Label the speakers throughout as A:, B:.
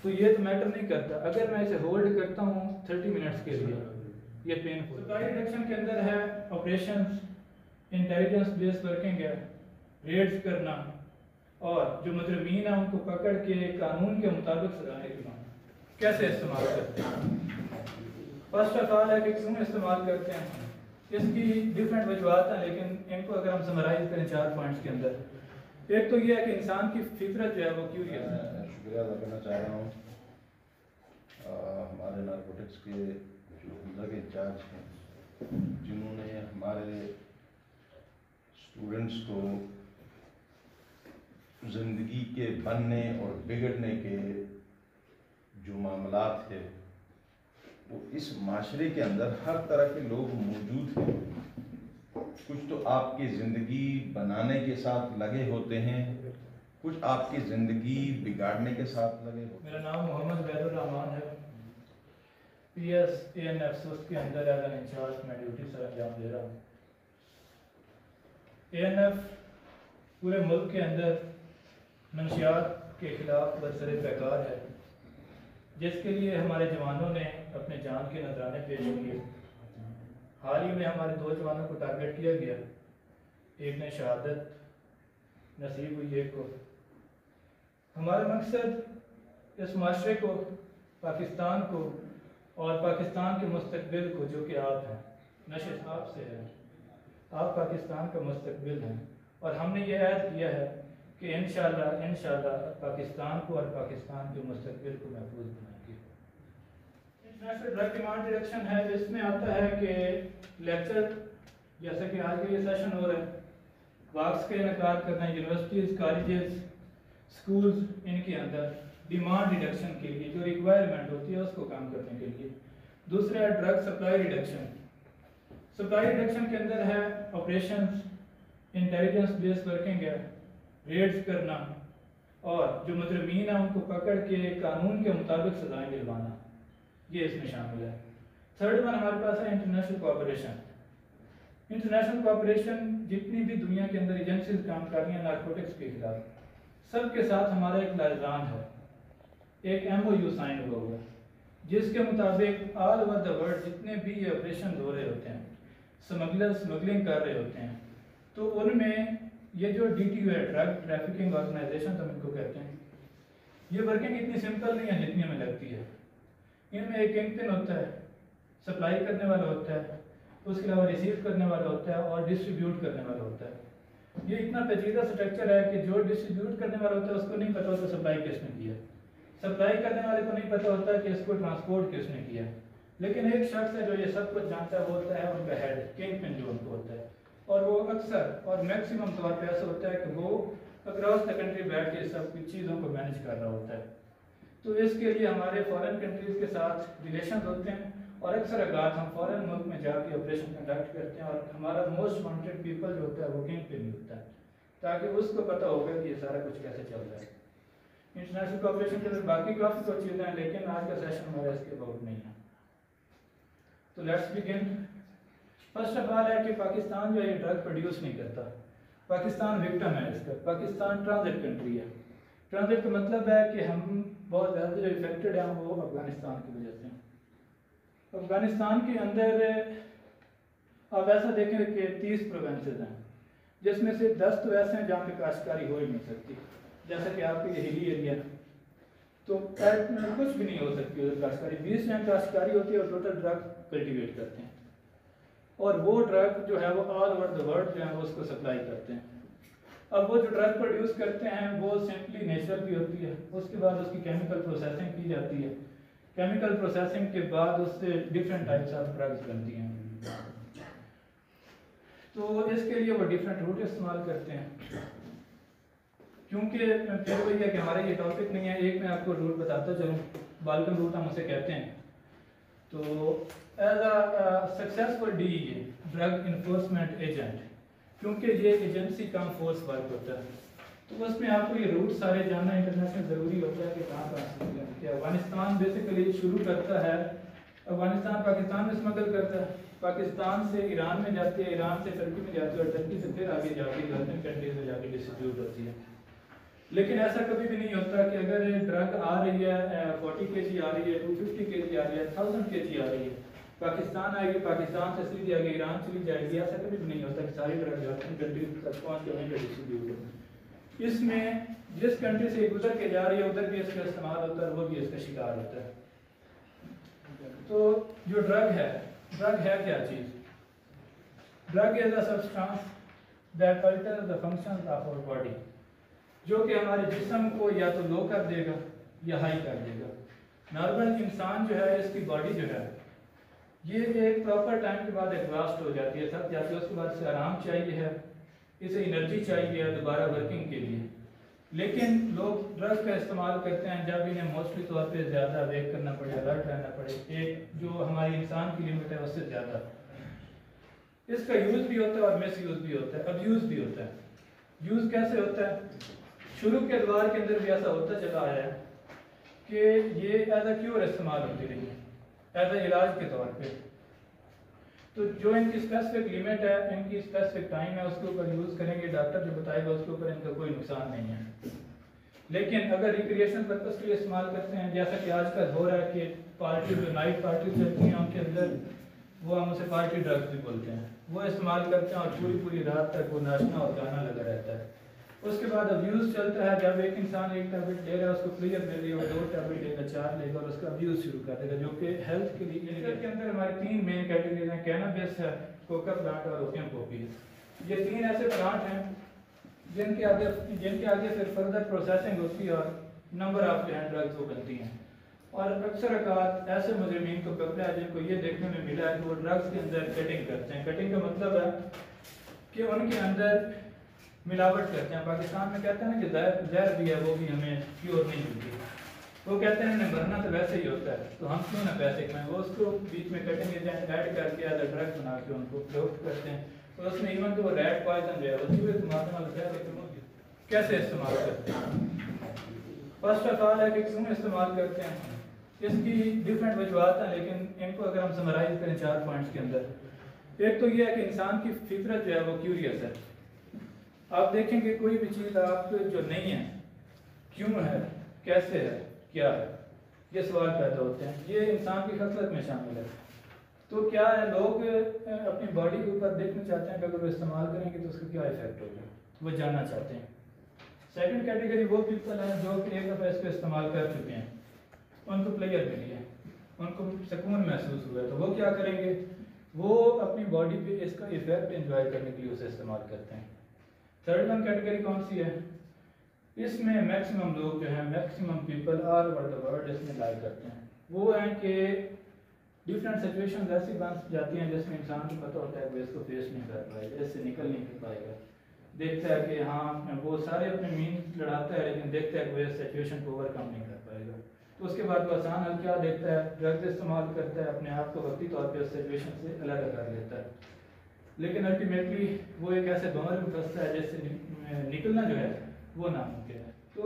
A: तो ये तो मैटर नहीं करता। अगर मैं इसे होल्ड करता हूँ 30 मिनट्स के लिए, ये पेनफुल। सप्लाई रिडक्शन के अंदर है ऑपरेशंस, इंटेलिजेंस बेस्ड वर्किंग है, रेड्स करना, और जो मुजरिमीन है उनको पकड़ के कानून के मुताबिक सजाने की मांग। कैसे इस्तेमाल करते हैं? फर्स्ट ऑफ ऑल है कि क्यों इस्तेमाल करते हैं, इसकी डिफरेंट वजूहत हैं, लेकिन इनको अगर हम समराइज करें 4 पॉइंट्स के अंदर, एक तो ये है कि इंसान की फितरत जो है वो क्यूरियस है।
B: शुक्रिया अदा करना चाह रहा हूँ हमारे नारकोटिक्स के जो उम्दा के इंचार्ज हैं, जिन्होंने हमारे स्टूडेंट्स को ज़िंदगी के बनने और बिगड़ने के जो मामलात थे, वो इस माशरे के अंदर हर तरह के लोग मौजूद हैं। कुछ तो आपकी ज़िंदगी बनाने के साथ लगे होते हैं, कुछ आपकी ज़िंदगी बिगाड़ने के साथ लगे होते हैं।
A: मेरा नाम मोहम्मद बैदुर रहमान है। PS ANF सुस्त के अंदर एज एन इंचार्ज मैं ड्यूटी सर अंजाम दे रहा हूँ। ANF पूरे मुल्क के अंदर मंशियात के खिलाफ बरसरे पैकार है, जिसके लिए हमारे जवानों ने अपने जान के नजराने पेश किए। हाल ही में हमारे 2 जवानों को टारगेट किया गया, एक ने शहादत नसीब हुई, एक को। हमारा मकसद इस माशरे को, पाकिस्तान को और पाकिस्तान के मुस्तकबिल को, जो कि आप हैं, नशे साहब से है, आप पाकिस्तान का मुस्तकबिल हैं, और हमने ये ऐद किया है कि इंशाअल्लाह पाकिस्तान को और पाकिस्तान के मुस्तकबिल को महफूज बनाएंगे। इंटरनेशनल ड्रग डिमांड रिडक्शन है, जिसमें आता है कि लेक्चर, जैसे कि आज का ये सेशन हो रहा है, वाक्स के इनकार करना, यूनिवर्सिटीज़, कॉलेजेस, स्कूल्स, इनके अंदर डिमांड रिडक्शन के लिए जो रिक्वायरमेंट होती है उसको काम करने के लिए। दूसरा है drug supply reduction. Supply reduction के अंदर है ऑपरेशंस, इंटेलिजेंस बेस्ड वर्किंग है, रेड्स करना, और जो मुजरिमीन है उनको पकड़ के कानून के मुताबिक सजाएं दिलवाना, ये इसमें शामिल है। थर्ड वन हमारे पास है इंटरनेशनल कोऑपरेशन। इंटरनेशनल कोऑपरेशन जितनी भी दुनिया के अंदर एजेंसीज काम कर रही हैं नारकोटिक्स के खिलाफ, सबके साथ हमारा एक लाइजान है, एक MOU साइन हुआ हुआ, जिसके मुताबिक ऑल ओवर द वर्ल्ड जितने भी ये ऑपरेशन हो रहे होते हैं, स्मगलर स्मगलिंग कर रहे होते हैं, तो उनमें ये जो DTO है, ड्रग ट्रैफिकिंग ऑर्गेनाइजेशन हम इनको कहते हैं, ये वर्किंग इतनी सिंपल नहीं है जितनी हमें लगती है। इनमें एक किंग पिन होता है, सप्लाई करने वाला होता है, उसके अलावा रिसीव करने वाला होता है, और डिस्ट्रीब्यूट करने वाला होता है। ये इतना पेचीदा स्ट्रक्चर है कि जो डिस्ट्रीब्यूट करने वाला होता है उसको नहीं पता होता सप्लाई किसने किया, सप्लाई करने वाले को नहीं पता होता कि इसको ट्रांसपोर्ट किसने किया, लेकिन एक शख्स है जो ये सब कुछ जानता है, वो होता है उनका हेड, किंग पिन जो उनको होता है, और वो अक्सर और मैक्सिमम तौर पे ऐसा होता है कि वो अक्रॉस द कंट्री बैठ के सब कुछ चीज़ों को मैनेज कर रहा होता है। तो इसके लिए हमारे फॉरेन कंट्रीज़ के साथ रिलेशन होते हैं, और अक्सर अगात हम फॉरेन मुल्क में जाके ऑपरेशन कंडक्ट करते हैं, और हमारा मोस्ट वांटेड पीपल जो होता है वो किंग पिन होता है, ताकि उसको पता होगा कि ये सारा कुछ कैसे चल रहा है। इंटरनेशनल कोऑपरेशन के अंदर बाकी काफ़ी कुछ चीज़ें हैं, लेकिन आज का सेशन हमारा इसके अबाउट नहीं है। तो let's begin. First of all है कि पाकिस्तान जो है ये ड्रग प्रोड्यूस नहीं करता, पाकिस्तान विक्टिम है इसका। पाकिस्तान ट्रांजिट कंट्री है। ट्रांजिट का मतलब है कि हम बहुत ज़्यादा जो इफेक्टेड हैं वो अफगानिस्तान की वजह से हैं। अफगानिस्तान के अंदर आप ऐसा देखें कि 30 प्रोविंसेस हैं, जिसमें से 10 तो ऐसे हैं जहाँ पे काश्तकारी हो ही नहीं सकती, जैसे कि आपके ये हिली एरिया, तो कुछ भी नहीं हो सकती उधर काश्तकारी। 20 जहाँ काश्तकारी होती है और टोटल ड्रग कल्टिवेट करते हैं, और वो ड्रग जो है वो ऑल ओवर द वर्ल्ड जो है वो उसको सप्लाई करते हैं। अब वो जो ड्रग प्रोड्यूस करते हैं वो सिंपली नेचुरल भी होती है, उसके बाद उसकी केमिकल प्रोसेसिंग की जाती है, केमिकल प्रोसेसिंग के बाद उससे डिफरेंट टाइप्स ऑफ ड्रग्स बनती हैं। तो इसके लिए वो डिफरेंट रूट इस्तेमाल करते हैं। क्योंकि फिर वही है कि हमारा ये टॉपिक नहीं है, एक मैं आपको रूट बताता चलूँ, बाल्कन रूट हम उसे कहते हैं। तो as a successful DEA, drug enforcement agent, क्योंकि ये एजेंसी कम फोर्स वर्क होता है, तो उसमें आपको ये रूट सारे जानना इंटरनेशनल ज़रूरी होता है कि कहाँ से। अफगानिस्तान बेसिकली शुरू करता है, अफगानिस्तान पाकिस्तान में स्मगल करता है, पाकिस्तान से ईरान में जाती है, ईरान से टर्की में जाती है, और टर्की से फिर आगे जाके यूरोपियन कंट्रीज में जाके डिस्ट्रीब्यूट होती है। लेकिन ऐसा कभी भी नहीं होता कि अगर ड्रग आ रही है 40 kg आ रही है, 250 kg आ रही है, 1000 kg आ रही है, पाकिस्तान आएगी, पाकिस्तान से सीधी आगे ईरान चली जाएगी, ऐसा कभी भी नहीं होता कि सारी ड्रग जो है कंट्री तक पहुँच के वहीं पर डिस्ट्रीब्यूट हो। इसमें जिस कंट्री से गुजर के जा रही है उधर भी इसका इस्तेमाल होता है, वो भी इसका शिकार होता है। तो जो ड्रग है क्या चीज़? Drug is a substance that alter the functions of our body, जो कि हमारे जिस्म को या तो लो कर देगा या हाई कर देगा। नॉर्मल इंसान जो है, इसकी बॉडी जो है, ये एक प्रॉपर टाइम के बाद एग्जॉस्ट हो जाती है, थक जाती है, उसके बाद इसे आराम चाहिए है, इसे एनर्जी चाहिए है दोबारा वर्किंग के लिए। लेकिन लोग ड्रग का इस्तेमाल करते हैं जब इन्हें मोस्टली तौर पे ज़्यादा वेट करना पड़े, अलर्ट रहना पड़े, एक जो हमारी इंसान की लिमिट है उससे ज़्यादा। इसका यूज़ भी होता है और मिस यूज़ भी होता है, अब्यूज़ भी होता है। यूज़ कैसे होता है? शुरू के अदवार के अंदर भी ऐसा होता चला आया है कि ये एज अ क्योर इस्तेमाल होती रही है, एज अ इलाज के तौर पे। तो जो इनकी स्पेसिफिक लिमिट है, इनकी स्पेसिफिक टाइम है, उसके ऊपर यूज़ करेंगे, डॉक्टर जो बताएगा उसके ऊपर इनका कोई नुकसान नहीं है। लेकिन अगर रिक्रिएशन पर्पज़ के लिए इस्तेमाल करते हैं, जैसा कि आजकल हो रहा है कि पार्टी जो नाइट पार्टी चलती हैं उनके अंदर, वो हम उसे पार्टी ड्रग्स भी बोलते हैं, वो इस्तेमाल करते हैं और पूरी रात तक वो नाचना और गाना लगा रहता है। उसके बाद अब्यूज़ चलता है, जब एक इंसान एक टैबलेट ले रहा है, उसको क्लियर मिल रही है, वो 2 टैबलेट लेगा, 4 लेगा और उसका अब्यूज़ शुरू कर देगा, जो कि हेल्थ के लिए। इसके अंदर हमारी 3 मेन कैटेगरीज हैं, कैनबिस है, कोका प्लांट और ओपियम पॉपी है। ये 3 ऐसे प्लांट हैं जिनके आगे फिर फर्दर प्रोसेसिंग होती है और नंबर ऑफ जो है ड्रग्स वो बनती हैं। और अक्सर अकात ऐसे मुजरिमीन को पकड़ा है जिनको ये देखने में मिला है कि वो ड्रग्स के अंदर कटिंग करते हैं। कटिंग का मतलब है कि उनके अंदर मिलावट करते हैं। पाकिस्तान में कहते हैं ना कि जहर भी है, वो भी हमें प्योर नहीं मिलती। वो कहते हैं हमें मरना तो वैसे ही होता है, तो हम क्यों ना पैसे कमाएं। वो उसको बीच में कटिंग एजेंट ऐड करके एज ड्रग बना के उनको प्रयोग करते हैं। तो उसमें इवन तो वो रेड पॉइजन जो है, वो चूहे को मारने वाला जहर, लेकिन वो कैसे इस्तेमाल करते हैं? फर्स्ट ऑफ ऑल है कि क्यों इस्तेमाल करते हैं, इसकी डिफरेंट वजूहत हैं, लेकिन इनको अगर हम समराइज करें 4 पॉइंट्स के अंदर, एक तो ये है कि इंसान की फितरत जो है वो क्यूरियस है। आप देखेंगे कोई भी चीज़ आप जो नहीं है, क्यों है, कैसे है, क्या है, ये सवाल पैदा होते हैं। ये इंसान की खसलत में शामिल है। तो क्या है, लोग अपनी बॉडी के ऊपर देखना चाहते हैं कि अगर वो इस्तेमाल करेंगे तो उसका क्या इफेक्ट होगा, वो जानना चाहते हैं। सेकंड कैटेगरी वो पीपल हैं जो कि एक दफ़ा इसको इस्तेमाल कर चुके हैं, उनको प्लेयर मिली है, उनको सुकून महसूस हुआ है, तो वो क्या करेंगे, वो अपनी बॉडी पे इसका इफेक्ट एंजॉय करने के लिए उसे इस्तेमाल करते हैं। थर्ड वन कैटेगरी कौन सी है? इसमें मैक्सिमम लोग जो हैं, maximum people all over the world इसमें लाइक करते हैं। वो हैं कि डिफरेंट सिचुएशंस ऐसी बन जाती हैं जिसमें इंसान को पता होता है कि इसको फेस नहीं कर पाएगा, इससे निकल नहीं पाएगा। देखता है कि हाँ वो सारे अपने मीन लड़ाता है, लेकिन देखता है कि वो इस सिचुएशन को ओवरकम नहीं कर पाएगा। तो उसके बाद वो आसान हल क्या देखता है, ड्रग्स इस्तेमाल करता है, अपने आप को वक्ती तौर पर उस सिचुएशन से अलग कर लेता है। लेकिन अल्टीमेटली वो एक ऐसे बमर में फंसता है जिससे निकलना जो है वो नामुमकिन है। तो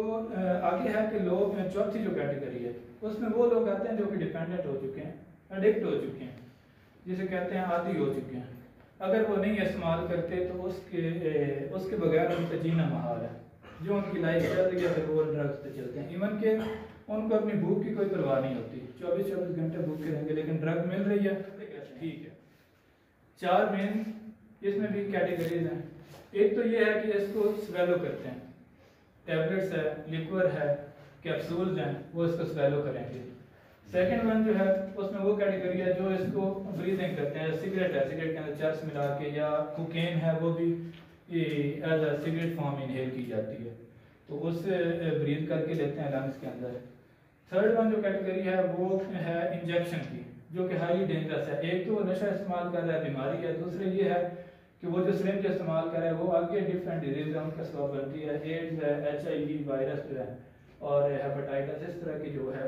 A: आगे है कि लोग, चौथी जो कैटेगरी है उसमें वो लोग आते हैं जो कि डिपेंडेंट हो चुके हैं, एडिक्ट हो चुके हैं, जिसे कहते हैं आदी हो चुके हैं। अगर वो नहीं इस्तेमाल करते तो उसके बगैर उनका जीना महाल है। जो उनकी लाइफ चल रही है फिर वो ड्रग्स पे चलते हैं। इवन के उनको अपनी भूख की कोई परवाह नहीं होती, 24 घंटे भूखे रहेंगे, लेकिन ड्रग मिल रही है ठीक है। 4 मेन इसमें भी कैटेगरीज हैं। एक तो ये है कि इसको स्वेलो करते हैं, टैबलेट्स है, लिक्वर है, कैप्सूल्स हैं, वो इसको स्वेलो करेंगे। सेकंड वन जो है उसमें वो कैटेगरी है जो इसको ब्रीदिंग करते हैं। सिगरेट है, सिगरेट के अंदर चर्स मिला के, या कोकेन है, वो भी as a cigarette form inhale की जाती है, तो उससे ब्रीथ करके लेते हैं लंग्स के अंदर। थर्ड वन जो कैटेगरी है वो है इंजेक्शन की, जो कि हाईली डेंजरस है। एक तो नशा इस्तेमाल कर रहा है, बीमारी है, दूसरे ये है कि वो जो सिरिंज इस्तेमाल कर रहा है वो आगे डिफरेंट डिजीज है उनका सबब बनती है। एड्स है, HIV वायरस जो है और हेपेटाइटिस, इस तरह की जो है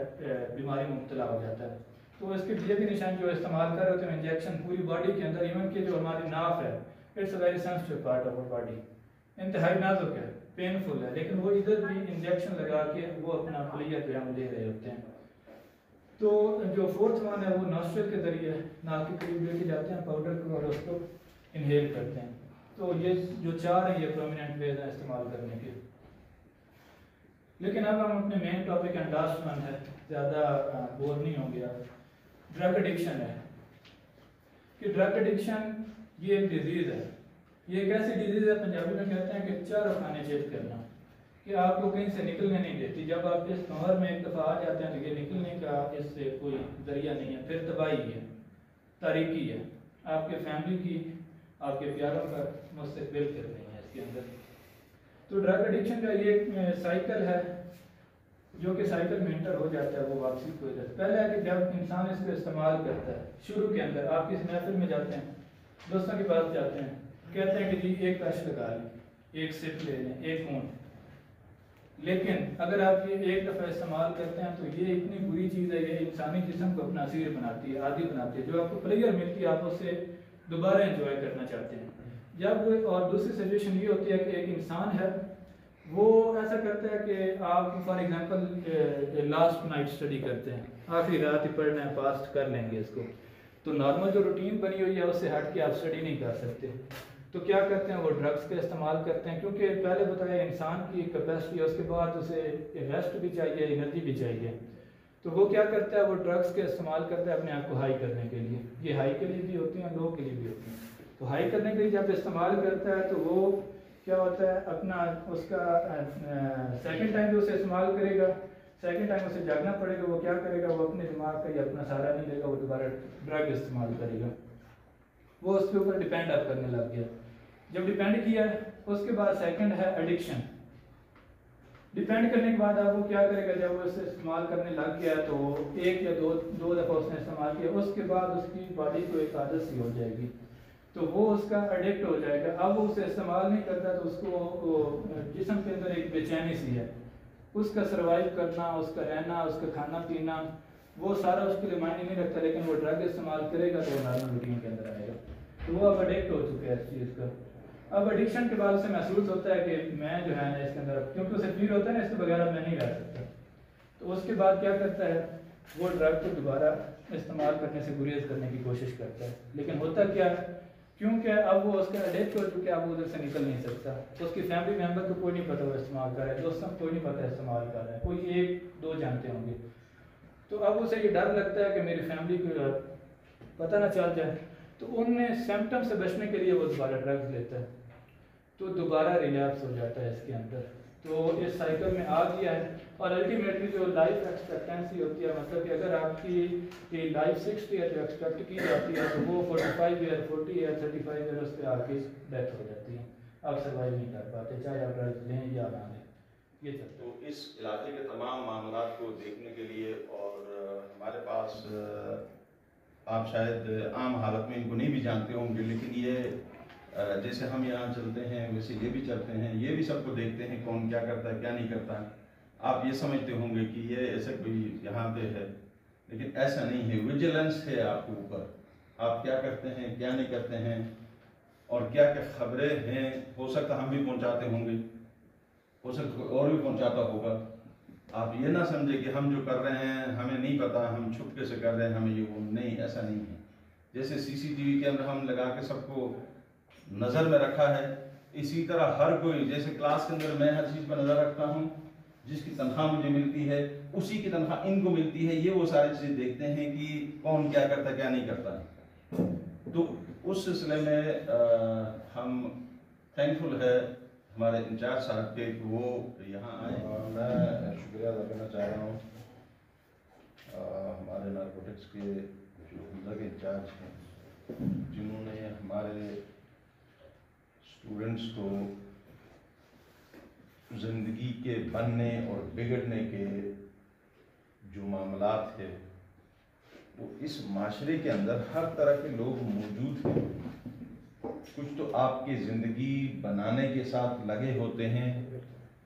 A: बीमारी में मुब्तला हो जाता है। तो इसके ये भी निशान जो इस्तेमाल कर रहे होते हैं इंजेक्शन पूरी बॉडी के अंदर, इवन की जो हमारी नाफ है, it's a very sensitive part of our body, इंतहाई नाजुक है, पेनफुल है, लेकिन वो इधर भी इंजेक्शन लगा के वो अपना प्लेयर जो है ले रहे होते हैं। तो जो फोर्थ वन है वो नॉस्ट्रल के जरिए नाक के करीब लेके जाते हैं पाउडर को और उसको इनहेल करते हैं। तो ये जो 4 है ये प्रोमिनेंट वेज हैं इस्तेमाल करने के। लेकिन अब हम अपने main topic and last one है, ज़्यादा बोर नहीं होंगे आप। ड्रग एडिक्शन है कि ड्रग एडिक्शन ये एक डिजीज़ है। ये एक ऐसी डिजीज़ है, पंजाबी में कहते हैं कि चारों खाने चेत करना, कि आपको कहीं से निकलने नहीं देती। जब आप इस नहर में एक दफ़ा आ जाते हैं तो ये निकलने का इससे कोई ज़रिया नहीं है, फिर तबाही है, तारीकी है, आपके फैमिली की, आपके प्यारों का मुस्तकबिल फिर नहीं है इसके अंदर। तो ड्रग एडिक्शन का ये एक साइकिल है जो कि साइकिल में इंटर हो जाता है, वो वापसी हो जाता है। पहले है कि जब इंसान इसको इस्तेमाल करता है, शुरू के अंदर आप किसी महफिल में जाते हैं, दोस्तों के पास जाते हैं, कहते हैं कि जी एक कश लगा लें, एक सिप ले लें, एक घूंट। लेकिन अगर आप ये एक दफ़ा इस्तेमाल करते हैं तो ये इतनी बुरी चीज़ है, ये इंसानी जिस्म को अपना असीर बनाती है, आदी बनाती है। जो आपको प्लेयर मिलती है आप उससे दोबारा एंजॉय करना चाहते हैं। जब और दूसरी सिचुएशन ये होती है कि एक इंसान है वो ऐसा करता है कि आप for example last night study करते हैं, आखिरी रात ही पढ़ना है, पास कर लेंगे इसको, तो नॉर्मल जो रूटीन बनी हुई है उससे हट के आप स्टडी नहीं कर सकते। तो क्या करते हैं, वो ड्रग्स का इस्तेमाल करते हैं, क्योंकि पहले बताया इंसान की कैपेसिटी है, उसके बाद उसे रेस्ट भी चाहिए, एनर्जी भी चाहिए। तो वो क्या करता है, वो ड्रग्स का इस्तेमाल करता है अपने आप को हाई करने के लिए। ये हाई के लिए भी होती हैं, लो के लिए भी होती हैं। तो हाई करने के लिए जब इस्तेमाल करता है तो वो क्या होता है, अपना उसका सेकंड टाइम जो उसे इस्तेमाल करेगा, सेकंड टाइम उसे जागना पड़ेगा, वो क्या करेगा, वो अपने दिमाग का या अपना सहारा नहीं लेगा, वो दोबारा ड्रग इस्तेमाल करेगा। वो उसके ऊपर डिपेंड अप करने लग गया। जब डिपेंड किया उसके बाद सेकंड है एडिक्शन। डिपेंड करने के बाद अब वो क्या करेगा, जब वो इसे इस्तेमाल करने लग गया तो एक या दो दफ़ा उसने इस्तेमाल किया, उसके बाद उसकी बॉडी को एक आदत सी हो जाएगी, तो वो उसका एडिक्ट हो जाएगा। अब वो उसे इस्तेमाल नहीं करता तो उसको जिस्म के अंदर एक बेचैनी सी है, उसका सर्वाइव करना, उसका रहना, उसका खाना पीना, वो सारा उसके लिए मायने नहीं रखता। लेकिन वो ड्रग इस्तेमाल करेगा तो वो नॉर्मल रूटीन के अंदर आएगा। तो वो अब एडिक्ट हो चुका है इस चीज़ का। अब एडिक्शन के बाद उसे महसूस होता है कि मैं जो है ना इसके अंदर, क्योंकि उसे फील होता है ना इसके बगैर मैं नहीं रह सकता, तो उसके बाद क्या करता है, वो ड्रग को दोबारा इस्तेमाल करने से गुरेज करने की कोशिश करता है। लेकिन होता क्या है, क्योंकि अब वो उसका एडिक्ट हो चुका है, अब वो उधर से निकल नहीं सकता। उसकी फैमिली मेम्बर को कोई नहीं पता वो इस्तेमाल कर रहा है, दोस्तों को कोई नहीं पता इस्तेमाल कर रहा है, कोई एक दो जानते होंगे। तो अब उसे ये डर लगता है कि मेरी फैमिली को पता ना चल जाए, तो उनमें सिम्टम से बचने के लिए वो दोबारा ड्रग्स लेता है, तो दोबारा रिलैप्स हो जाता है इसके अंदर। तो इस साइकिल में आ गया है। और अल्टीमेटली जो लाइफ एक्सपेक्टेंसी होती है, मतलब कि अगर आपकी लाइफ 60 ईयर जो एक्सपेक्ट की जाती है तो वो 45 ईयर, 40 ईयर, 35 ईयर उस पर आके डेथ हो जाती है। आप सर्वाइव नहीं कर पाते, चाहे आप ड्रग्स लें या ना लें। ये चलता है।
B: तो इस इलाके के तमाम मामला को देखने के लिए, और हमारे पास आप शायद आम हालत में इनको नहीं भी जानते होंगे, लेकिन ये जैसे हम यहाँ चलते हैं वैसे ये भी चलते हैं, ये भी सबको देखते हैं कौन क्या करता है क्या नहीं करता है। आप ये समझते होंगे कि ये ऐसा कोई यहाँ पे है, लेकिन ऐसा नहीं है। विजिलेंस है आपके ऊपर, आप क्या करते हैं क्या नहीं करते हैं, और क्या क्या खबरें हैं। हो सकता हम भी पहुँचाते होंगे, हो सकता कोई और भी पहुँचाता होगा। आप ये ना समझे कि हम जो कर रहे हैं हमें नहीं पता, हम छुपके से कर रहे हैं, हमें ये वो नहीं, ऐसा नहीं है। जैसे सीसीटीवी कैमरा हम लगा के सबको नज़र में रखा है, इसी तरह हर कोई, जैसे क्लास के अंदर मैं हर चीज़ पर नज़र रखता हूँ, जिसकी तनख्वाह मुझे मिलती है उसी की तनख्वाह इनको मिलती है। ये वो सारी चीज़ें देखते हैं कि कौन क्या करता है क्या नहीं करता है। तो उस सिलसिले में हम थैंकफुल है हमारे इंचार्ज साहब के, वो यहाँ आए। और मैं शुक्रिया अदा करना चाह रहा हूँ हमारे नारकोटिक्स के जो उम्दा के इंचार्ज हैं, जिन्होंने हमारे स्टूडेंट्स को ज़िंदगी के बनने और बिगड़ने के जो मामलात थे, वो इस माशरे के अंदर हर तरह के लोग मौजूद हैं। कुछ तो आपकी ज़िंदगी बनाने के साथ लगे होते हैं,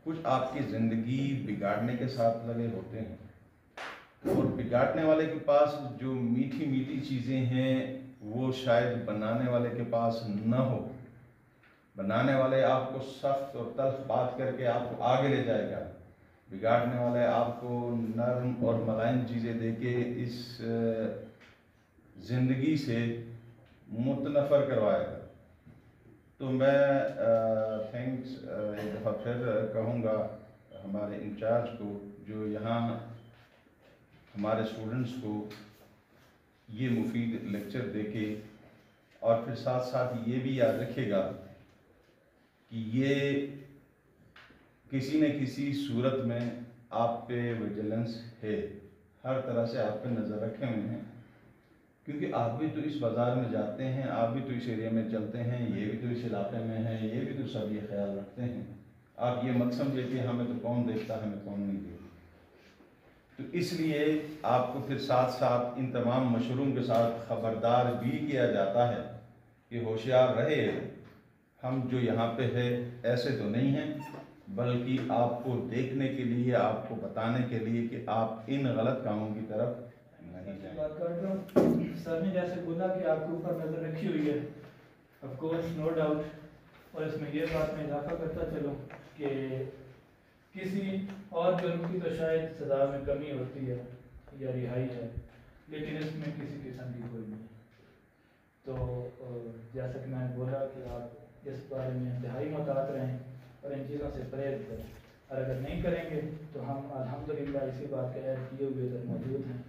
B: कुछ आपकी ज़िंदगी बिगाड़ने के साथ लगे होते हैं। और बिगाड़ने वाले के पास जो मीठी मीठी चीज़ें हैं वो शायद बनाने वाले के पास न हो। बनाने वाले आपको सख्त और तल्ख बात करके आपको आगे ले जाएगा, बिगाड़ने वाले आपको नरम और मुलायम चीज़ें देके इस ज़िंदगी से मुतनफ़र करवाएगा। तो मैं थैंक्स एक दफ़ा फिर कहूँगा हमारे इंचार्ज को, जो यहाँ हमारे स्टूडेंट्स को ये मुफीद लेक्चर देके, और फिर साथ साथ ये भी याद रखेगा कि ये किसी न किसी सूरत में आप पे विजिलेंस है, हर तरह से आप पे नज़र रखे हुए हैं, क्योंकि आप भी तो इस बाज़ार में जाते हैं, आप भी तो इस एरिया में चलते हैं, ये भी तो इस इलाके में है, ये भी तो सब ये ख्याल रखते हैं। आप ये मत समझिए कि हमें तो कौन देखता, हमें कौन नहीं देखता। तो इसलिए आपको फिर साथ साथ इन तमाम मशरूम के साथ ख़बरदार भी किया जाता है कि होशियार रहे, हम जो यहाँ पे है ऐसे तो नहीं हैं, बल्कि आपको देखने के लिए, आपको बताने के लिए कि आप इन गलत कामों की तरफ नहीं जाएं।
A: बात कर रहा हूँ, सर ने जैसे बोला कि आपके ऊपर नज़र रखी हुई है, ऑफ कोर्स नो डाउट, और इसमें ये बात मैं इजाफा करता चलूँ कि किसी और जुर्म की तो शायद सज़ा में कमी होती है या रिहाई है, लेकिन इसमें किसी किस्म की कोई नहीं। तो जैसा कि मैंने बोला कि आप इस बारे में इंतहाई मुहतात रहें और इन चीज़ों से परहेज करें, और अगर नहीं करेंगे तो हम अल्हम्दुलिल्लाह इसी बात का ऐड किए हुए इधर मौजूद हैं